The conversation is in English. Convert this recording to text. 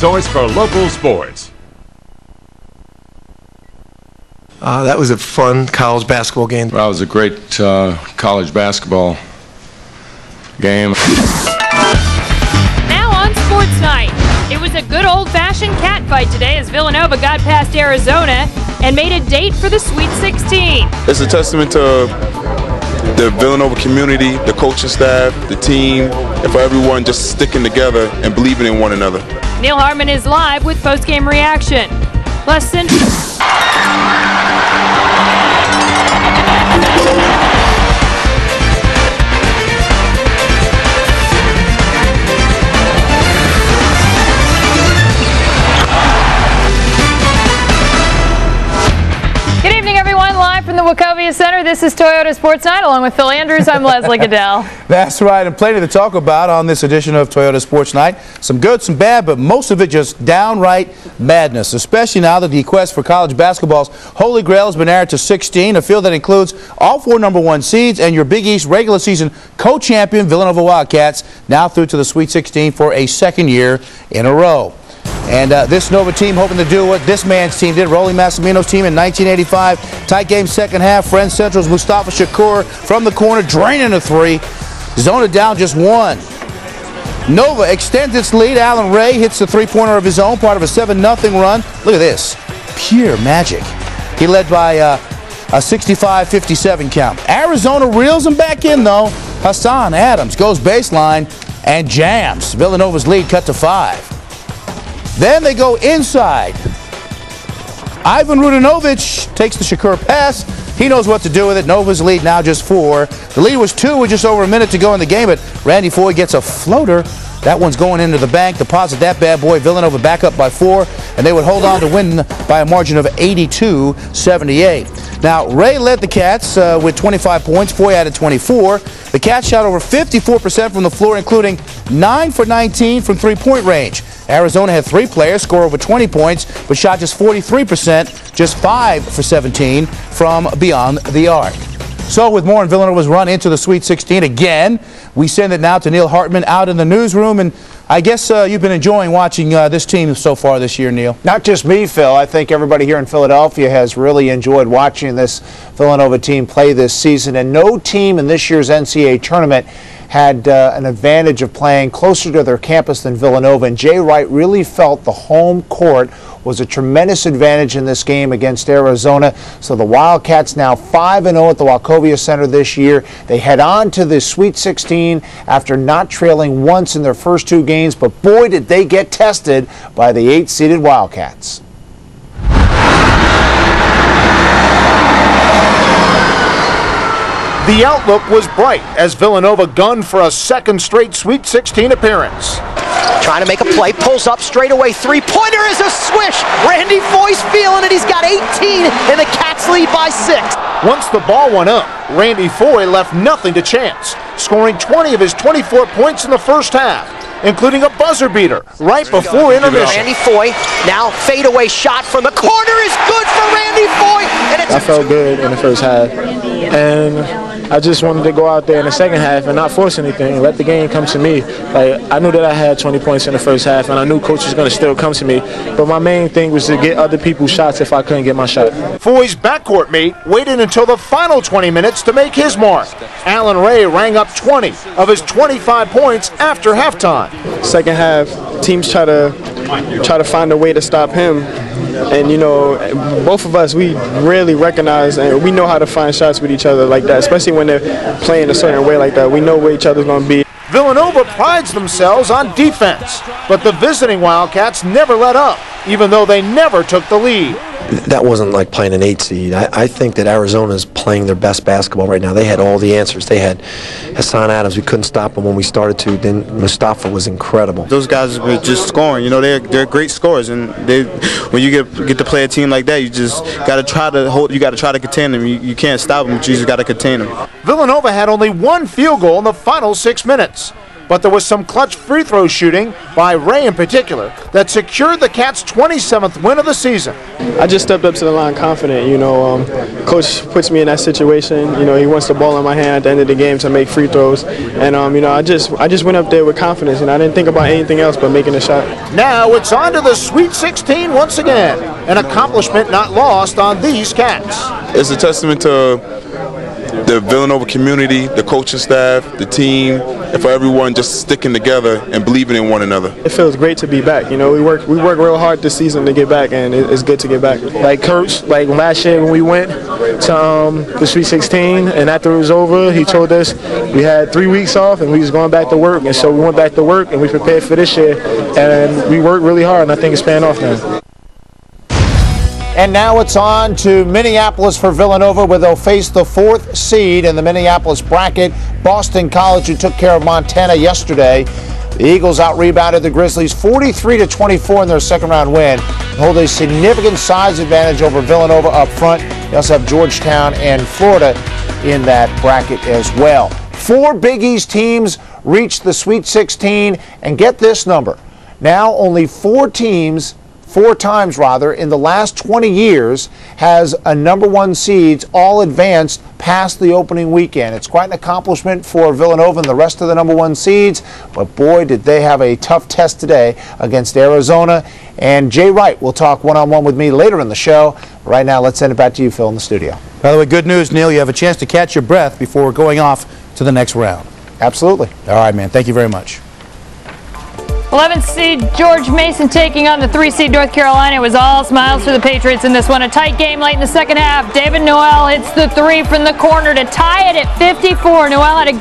source for local sports. That was a fun college basketball game. Well, it was a great college basketball game. Now on Sports Night. It was a good old-fashioned cat fight today as Villanova got past Arizona and made a date for the Sweet 16. It's a testament to the Villanova community, the coaching staff, the team, and for everyone just sticking together and believing in one another. Neil Hartman is live with post-game reaction. Less than... Good evening, everyone. Live from the Wachovia Center, this is Toyota Sports Night. Along with Phil Andrews, I'm Leslie Goodell. That's right, and plenty to talk about on this edition of Toyota Sports Night. Some good, some bad, but most of it just downright madness, especially now that the quest for college basketball's Holy Grail has been added to 16, a field that includes all 4 #1 seeds and your Big East regular season co-champion Villanova Wildcats, now through to the Sweet 16 for a second year in a row. And this Nova team hoping to do what this man's team did, Rolly Massimino's team in 1985. Tight game second half. Friends Central's Mustafa Shakur from the corner, draining a three. Zona down just 1. Nova extends its lead. Allen Ray hits the three-pointer of his own, part of a 7-0 run. Look at this. Pure magic. He led by a 65-57 count. Arizona reels him back in, though. Hassan Adams goes baseline and jams. Villanova's lead cut to 5. Then they go inside. Ivan Rudinovich takes the Shakur pass. He knows what to do with it. Nova's lead now just 4. The lead was 2 with just over a minute to go in the game, but Randy Foye gets a floater. That one's going into the bank. Deposit that bad boy. Villanova back up by 4, and they would hold on to win by a margin of 82-78. Now, Ray led the Cats with 25 points. Foye added 24. The Cats shot over 54% from the floor, including 9 for 19 from three-point range. Arizona had 3 players score over 20 points, but shot just 43%, just 5 for 17 from beyond the arc. So with more on Villanova's run into the Sweet 16 again, we send it now to Neil Hartman out in the newsroom. And I guess you've been enjoying watching this team so far this year, Neil. Not just me, Phil. I think everybody here in Philadelphia has really enjoyed watching this Villanova team play this season. And no team in this year's NCAA tournament had an advantage of playing closer to their campus than Villanova. And Jay Wright really felt the home court was a tremendous advantage in this game against Arizona. So the Wildcats now 5-0 at the Wachovia Center this year. They head on to the Sweet 16 after not trailing once in their first 2 games. But boy, did they get tested by the 8-seeded Wildcats. The outlook was bright as Villanova gunned for a second straight Sweet 16 appearance. Trying to make a play, pulls up straight away, three-pointer is a swish. Randy Foye's feeling it, he's got 18, and the Cats lead by 6. Once the ball went up, Randy Foye left nothing to chance, scoring 20 of his 24 points in the first half, including a buzzer beater right before intermission. Randy Foye, now fadeaway shot from the corner is good for Randy Foye. And I felt good in the first half, and I just wanted to go out there in the second half and not force anything, let the game come to me. Like, I knew that I had 20 points in the first half, and I knew coach was going to still come to me. But my main thing was to get other people's shots if I couldn't get my shot. Foye's backcourt mate waited until the final 20 minutes to make his mark. Allen Ray rang up 20 of his 25 points after halftime. Second half, teams try to find a way to stop him. And, you know, both of us, we really recognize and we know how to find shots with each other like that, especially when they're playing a certain way like that. We know where each other's going to be. Villanova prides themselves on defense, but the visiting Wildcats never let up, even though they never took the lead. That wasn't like playing an 8 seed. I think that Arizona's playing their best basketball right now. They had all the answers. They had Hassan Adams. We couldn't stop him when we started to. Then Mustafa was incredible. Those guys were just scoring. You know, they're great scorers, and when you get to play a team like that, you just got to try to hold. You got to try to contain them. You can't stop them. But you just got to contain them. Villanova had only 1 field goal in the final 6 minutes. But there was some clutch free throw shooting by Ray in particular that secured the Cats' 27th win of the season. I just stepped up to the line confident. Coach puts me in that situation. He wants the ball in my hand at the end of the game to make free throws. And, I just went up there with confidence, and I didn't think about anything else but making a shot. Now it's on to the Sweet 16 once again, an accomplishment not lost on these Cats. It's a testament to the Villanova community, the coaching staff, the team, and for everyone just sticking together and believing in one another. It feels great to be back. We work real hard this season to get back, and it's good to get back. Like Coach, like last year when we went to the Sweet 16, and after it was over, he told us we had 3 weeks off and we was going back to work, and so we went back to work and we prepared for this year, and we worked really hard, and I think it's paying off now. And now it's on to Minneapolis for Villanova, where they'll face the 4th seed in the Minneapolis bracket, Boston College, who took care of Montana yesterday. The Eagles out-rebounded the Grizzlies 43-24 in their second-round win, hold a significant size advantage over Villanova up front. They also have Georgetown and Florida in that bracket as well. 4 Big East teams reached the Sweet 16, and get this number. Now only 4 times in the last 20 years has a #1 seeds all advanced past the opening weekend. It's quite an accomplishment for Villanova and the rest of the #1 seeds, but boy, did they have a tough test today against Arizona. And Jay Wright will talk one-on-one with me later in the show. Right now, let's send it back to you, Phil, in the studio. By the way, good news, Neil. You have a chance to catch your breath before going off to the next round. Absolutely. All right, man. Thank you very much. 11th seed George Mason taking on the 3 seed North Carolina. It was all smiles for the Patriots in this one. A tight game late in the second half. David Noel hits the 3 from the corner to tie it at 54. Noel had a